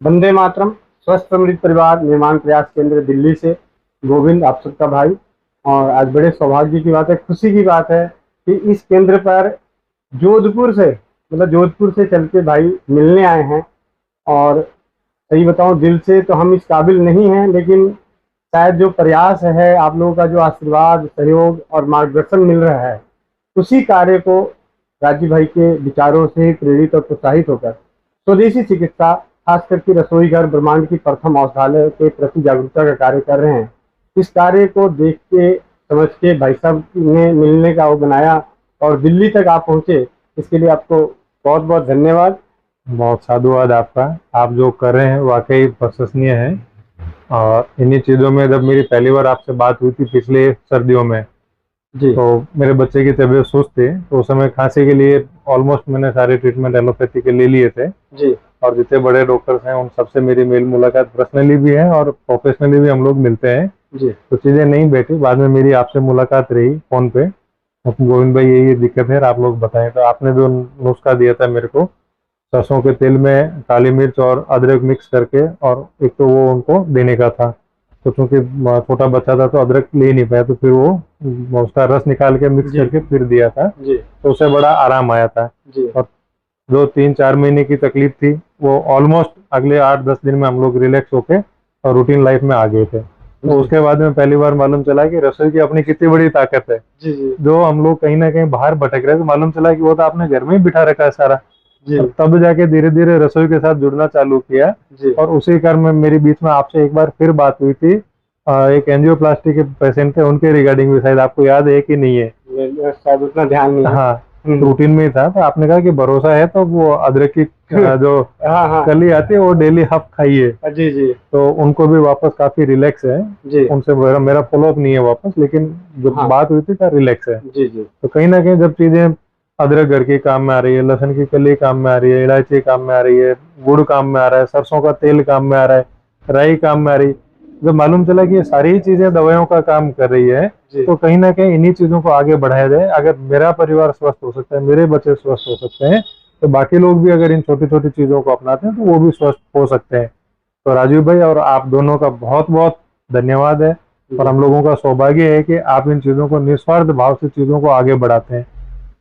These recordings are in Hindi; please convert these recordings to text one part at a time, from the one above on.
वंदे मातरम। स्वस्थ समृद्ध परिवार निर्माण प्रयास केंद्र दिल्ली से गोविंद, आप सबका भाई। और आज बड़े सौभाग्य की बात है, खुशी की बात है कि इस केंद्र पर जोधपुर से, मतलब जोधपुर से चल के भाई मिलने आए हैं। और सही बताऊं, दिल से तो हम इस काबिल नहीं हैं, लेकिन शायद जो प्रयास है, आप लोगों का जो आशीर्वाद, सहयोग और मार्गदर्शन मिल रहा है, उसी कार्य को राजीव भाई के विचारों से प्रेरित और प्रोत्साहित होकर स्वदेशी चिकित्सा, खास करके रसोई घर ब्रह्मांड की प्रथम औषधालय के प्रति जागरूकता का कार्य कर रहे हैं। इस कार्य को देख के समझ के भाई साहब ने मिलने का वो बनाया और दिल्ली तक आप पहुंचे, इसके लिए आपको बहुत बहुत धन्यवाद। बहुत साधुवाद आपका। आप जो कर रहे हैं वाकई प्रशंसनीय है। और इन्हीं चीज़ों में जब मेरी पहली बार आपसे बात हुई थी पिछले सर्दियों में, जी तो मेरे बच्चे की तबीयत सुस्त थी, तो उस समय खांसी के लिए ऑलमोस्ट मैंने सारे ट्रीटमेंट एलोपैथी के ले लिए थे। जी और जितने बड़े डॉक्टर्स हैं उन सबसे मेरी मेल मुलाकात पर्सनली भी है और प्रोफेशनली भी हम लोग मिलते हैं। जी तो चीज़ें नहीं बैठी, बाद में मेरी आपसे मुलाकात रही फ़ोन पे। गोविंद भाई ये दिक्कत है, आप लोग बताएं। तो आपने जो नुस्खा दिया था मेरे को, सरसों के तेल में काली मिर्च और अदरक मिक्स करके, और एक तो वो उनको देने का था। तो चूंकि छोटा बच्चा था तो अदरक ले नहीं पाया, तो फिर वो उसका रस निकाल के मिक्स जी करके फिर दिया था। जी तो उससे बड़ा आराम आया था। जी और जो 3-4 महीने की तकलीफ थी, वो ऑलमोस्ट अगले 8-10 दिन में हम लोग रिलैक्स होके और रूटीन लाइफ में आ गए थे। तो उसके बाद में पहली बार मालूम चला कि रसोई की अपनी कितनी बड़ी ताकत है। जी जी जो हम लोग कहीं ना कहीं बाहर भटक रहे थे, मालूम चला कि वो तो आपने घर में ही बिठा रखा है सारा। जी और तब जाके धीरे धीरे रसोई के साथ जुड़ना चालू किया। जी और उसी क्रम में मेरी बीच में आपसे एक बार फिर बात हुई थी। एक एंजियोप्लास्टी के पेशेंट थे, उनके रिगार्डिंग भी, शायद आपको याद है कि नहीं है। शायद उतना ध्यान नहीं है। हाँ, हम्म, रूटीन में ही था। तो आपने कहा कि भरोसा है तो वो अदरक की जो हाँ हाँ कली आती है वो डेली हाफ खाइए। जी जी तो उनको भी वापस काफी रिलैक्स है। जी उनसे मेरा फॉलोअप नहीं है वापस, लेकिन जब हाँ बात हुई थी तो रिलैक्स है। जी जी तो कहीं ना कहीं जब चीजें, अदरक घर के काम में आ रही है, लहसुन की कली काम में आ रही है, इलायची काम में आ रही है, गुड़ काम में आ रहा है, सरसों का तेल काम में आ रहा है, राई काम में आ रही है, जब मालूम चला कि ये सारी ही चीजें दवाइयों का काम कर रही है, जी तो कहीं ना कहीं इन्हीं चीजों को आगे बढ़ाया जाए। अगर मेरा परिवार स्वस्थ हो सकता है, मेरे बच्चे स्वस्थ हो सकते हैं, तो बाकी लोग भी अगर इन छोटी छोटी चीजों को अपनाते हैं तो वो भी स्वस्थ हो सकते हैं। तो राजीव भाई और आप दोनों का बहुत बहुत धन्यवाद है। और हम लोगों का सौभाग्य है कि आप इन चीज़ों को निस्वार्थ भाव से चीज़ों को आगे बढ़ाते हैं।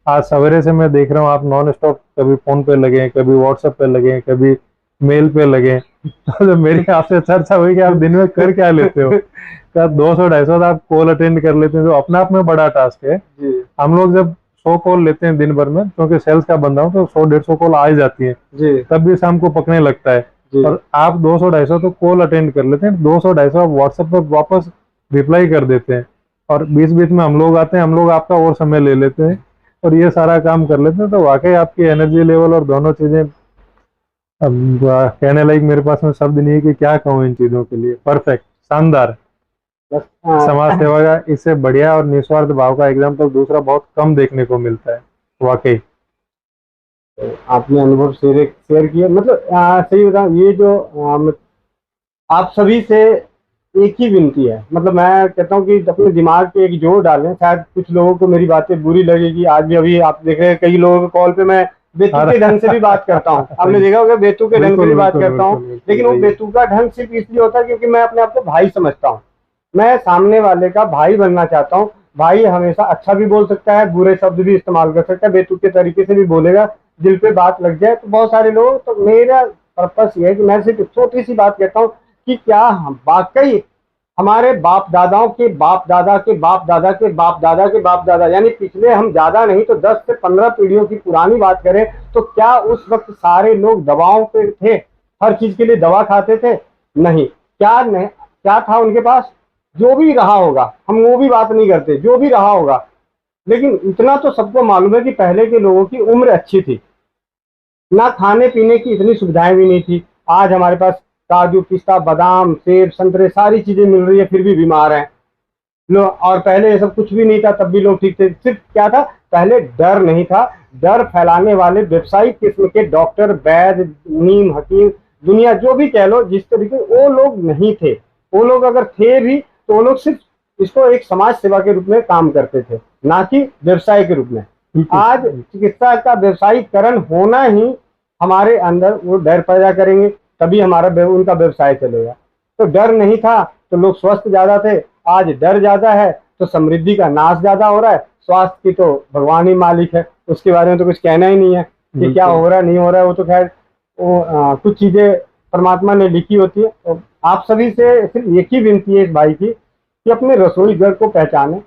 आज सवेरे से मैं देख रहा हूँ आप नॉन स्टॉप कभी फ़ोन पे लगे, कभी व्हाट्सएप पे लगे, कभी मेल पे लगे। तो जब मेरी आपसे चर्चा हुई कि आप दिन में कर क्या लेते हो, क्या 200-250 तो आप कॉल अटेंड कर लेते हैं, जो अपने आप में बड़ा टास्क है। जी हम लोग जब 100 कॉल लेते हैं दिन भर में, क्योंकि सेल्स का बंदा हूँ, तो 100-150 कॉल आ ही जाती है, जी तब भी शाम को पकने लगता है। जी और आप 200-250 तो कॉल अटेंड कर लेते हैं, 200-250 आप व्हाट्सएप पर वापस रिप्लाई कर देते हैं। और बीच बीच में हम लोग आते हैं, हम लोग आपका और समय ले लेते हैं और ये सारा काम कर लेते हैं। तो वाकई आपकी एनर्जी लेवल और दोनों चीजें, अब कहने लायक मेरे पास में शब्द नहीं है कि क्या कहूँ इन चीजों के लिए। परफेक्ट, शानदार। बस समाज सेवा का इससे बढ़िया और निस्वार्थ भाव का एग्जाम्पल दूसरा बहुत कम देखने को मिलता है वाकई। आपने अनुभव शेयर किया, मतलब सही बताऊं, ये जो आप सभी से एक ही विनती है। मतलब मैं कहता हूँ कि अपने दिमाग पे एक जोर डालें। शायद कुछ लोगों को मेरी बातें बुरी लगेगी, आज भी अभी आप देख रहे हैं कई लोगों के कॉल पे मैं बेतुके ढंग से भी बात करता हूँ। आपने देखा होगा बेतुके ढंग से बिल्कुल भी बात बिल्कुल करता हूँ, बिल्कुल बिल्कुल लेकिन वो सही है। बेतुका ढंग सिर्फ इसलिए होता है क्योंकि मैं अपने आप को भाई समझता हूँ। मैं सामने वाले का भाई बनना चाहता हूँ। भाई हमेशा अच्छा भी बोल सकता है, बुरे शब्द भी इस्तेमाल कर सकता है, बेतुके तरीके से भी बोलेगा। दिल पे बात लग जाए तो बहुत सारे लोग, तो मेरा पर्पस ये है कि मैं सिर्फ छोटी सी बात कहता हूँ कि क्या हम वाकई हमारे बाप दादाओं के बाप दादा के बाप दादा के बाप दादा के बाप दादा, यानी पिछले हम ज्यादा नहीं तो 10 से 15 पीढ़ियों की पुरानी बात करें, तो क्या उस वक्त सारे लोग दवाओं पे थे? हर चीज के लिए दवा खाते थे? नहीं। क्या नहीं, क्या था उनके पास? जो भी रहा होगा, हम वो भी बात नहीं करते, जो भी रहा होगा, लेकिन इतना तो सबको मालूम है कि पहले के लोगों की उम्र अच्छी थी। ना खाने पीने की इतनी सुविधाएं भी नहीं थी। आज हमारे पास काजू पिस्ता बादाम सेब संतरे सारी चीजें मिल रही है, फिर भी बीमार हैं लोग। और पहले ये सब कुछ भी नहीं था, तब भी लोग ठीक थे। सिर्फ क्या था, पहले डर नहीं था। डर फैलाने वाले व्यवसायिक किस्म के डॉक्टर, वैद्य, नीम हकीम, दुनिया जो भी कह लो, जिस तरीके, वो लोग नहीं थे। वो लोग अगर थे भी तो वो लोग सिर्फ इसको एक समाज सेवा के रूप में काम करते थे, ना कि व्यवसाय के रूप में। आज चिकित्सा का व्यवसायीकरण होना ही हमारे अंदर वो डर पैदा करेंगे। तभी हमारा उनका व्यवसाय चलेगा। तो डर नहीं था तो लोग स्वस्थ ज्यादा थे, आज डर ज्यादा है तो समृद्धि का नाश ज्यादा हो रहा है। स्वास्थ्य की तो भगवान ही मालिक है, उसके बारे में तो कुछ कहना ही नहीं है कि क्या हो रहा है नहीं हो रहा है, वो तो खैर वो कुछ चीजें परमात्मा ने लिखी होती है। तो आप सभी से सिर्फ एक ही विनती है इस भाई की कि अपने रसोई घर को पहचाने,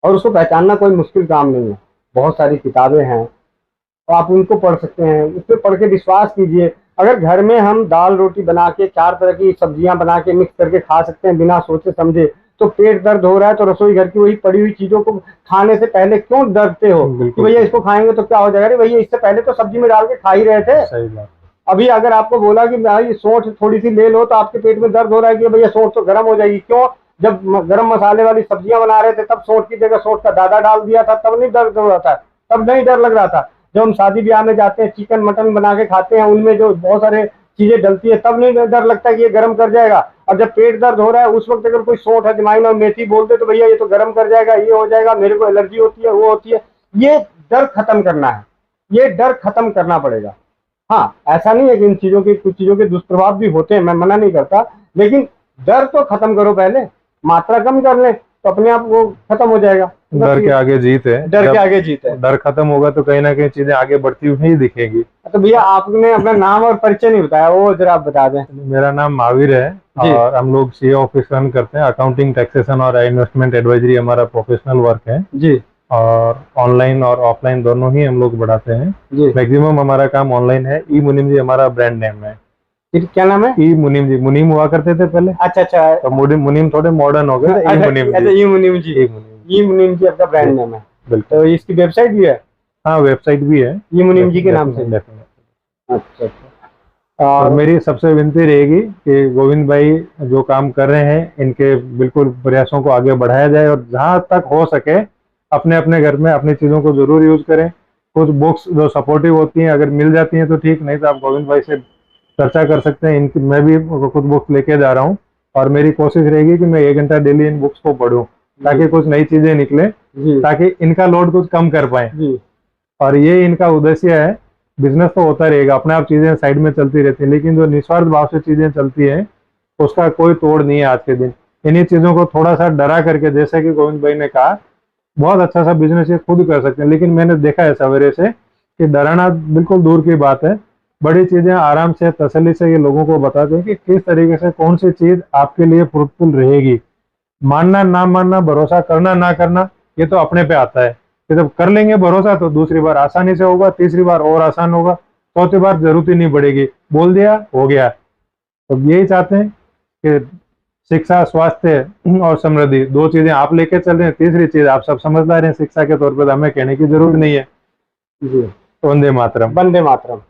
और उसको पहचानना कोई मुश्किल काम नहीं है। बहुत सारी किताबें हैं तो आप उनको पढ़ सकते हैं, उस पर पढ़ के विश्वास कीजिए। अगर घर में हम दाल रोटी बना के 4 तरह की सब्जियां बना के मिक्स करके खा सकते हैं बिना सोचे समझे, तो पेट दर्द हो रहा है तो रसोई घर की वही पड़ी हुई चीजों को खाने से पहले क्यों डरते हो कि भैया इसको खाएंगे तो क्या हो जाएगा? अरे भैया इससे पहले तो सब्जी में डाल के खा ही रहे थे। सही बात। अभी अगर आपको बोला कि भाई सौंठ थोड़ी सी ले लो तो आपके पेट में दर्द हो रहा है कि भैया सौंठ तो गर्म हो जाएगी, क्यों? जब गरम मसाले वाली सब्जियां बना रहे थे तब सौंठ की जगह सौंठ का दादा डाल दिया था, तब नहीं दर्द हो रहा था, तब नहीं डर लग रहा था। जब हम शादी ब्याह में जाते हैं चिकन मटन बना के खाते हैं उनमें जो बहुत सारे चीजें डलती है तब नहीं डर लगता कि ये गर्म कर जाएगा। और जब पेट दर्द हो रहा है उस वक्त अगर कोई सौंठ अजवाइन और मेथी बोलते तो भैया ये तो गर्म कर जाएगा, ये हो जाएगा, मेरे को एलर्जी होती है, वो होती है। ये डर खत्म करना है, ये डर खत्म करना पड़ेगा। हाँ, ऐसा नहीं है कि इन चीजों के कुछ चीजों के दुष्प्रभाव भी होते हैं, मैं मना नहीं करता, लेकिन डर तो खत्म करो पहले, मात्रा कम कर ले तो अपने आप वो खत्म हो जाएगा। डर के आगे जीत है। डर के आगे जीत है। डर खत्म होगा तो कहीं ना कहीं चीजें आगे बढ़ती हुई ही दिखेगी। तो भैया आपने अपना नाम और परिचय नहीं बताया, वो जरा आप बता दें। मेरा नाम महावीर है और हम लोग सीए ऑफिस रन करते हैं। अकाउंटिंग, टैक्सेशन और इन्वेस्टमेंट एडवाइजरी हमारा प्रोफेशनल वर्क है जी। और ऑनलाइन और ऑफलाइन दोनों ही हम लोग बढ़ाते हैं जी। मैक्सिमम हमारा काम ऑनलाइन है। ई मुनीम जी हमारा ब्रांड नेम है। क्या नाम है? ई मुनीम जी, मुनीम हुआ करते थे पहले। अच्छा अच्छा, तो मुनीम थोड़े मॉडर्न हो गए। ई मुनीम अच्छा, जी। ई मुनीम जी। ई मुनीम जी आपका ब्रांड नेम है। बिल्कुल। तो इसकी वेबसाइट भी है? हाँ, वेबसाइट भी है ई मुनीम जी के नाम से। अच्छा अच्छा। और मेरी सबसे विनती रहेगी कि गोविंद भाई जो काम कर रहे हैं इनके बिल्कुल प्रयासों को आगे बढ़ाया जाए और जहां तक हो सके अपने अपने घर में अपनी चीजों को जरूर यूज करें। कुछ बुक्स जो सपोर्टिव होती हैं अगर मिल जाती हैं तो ठीक, नहीं तो आप गोविंद भाई से चर्चा कर सकते हैं। इनकी मैं भी कुछ बुक्स लेके जा रहा हूँ और मेरी कोशिश रहेगी कि मैं 1 घंटा डेली इन बुक्स को पढूं ताकि कुछ नई चीजें निकले, ताकि इनका लोड कुछ कम कर पाए। और ये इनका उद्देश्य है। बिजनेस तो होता रहेगा, अपने आप चीजें साइड में चलती रहती हैं, लेकिन जो निस्वार्थ भाव से चीजें चलती हैं उसका कोई तोड़ नहीं है आज के दिन। इन्हीं चीजों को थोड़ा सा डरा करके, जैसे कि गोविंद भाई ने कहा, बहुत अच्छा सा बिजनेस ये खुद कर सकते हैं, लेकिन मैंने देखा है सवेरे से कि डराना बिल्कुल दूर की बात है। बड़ी चीजें आराम से तसल्ली से ये लोगों को बताते हैं कि किस तरीके से कौन सी चीज आपके लिए फ्रूटफुल रहेगी। मानना ना मानना, भरोसा करना ना करना, ये तो अपने पे आता है। जब कर लेंगे भरोसा तो दूसरी बार आसानी से होगा, तीसरी बार और आसान होगा, चौथी बार जरूरत ही नहीं पड़ेगी, बोल दिया हो गया। तो यही चाहते हैं कि शिक्षा, स्वास्थ्य और समृद्धि 2 चीजें आप लेके चल रहे हैं, तीसरी चीज आप सब समझदार हैं शिक्षा के तौर पर, हमें कहने की जरूरत नहीं है। जी। वंदे मातरम। वंदे मातरम।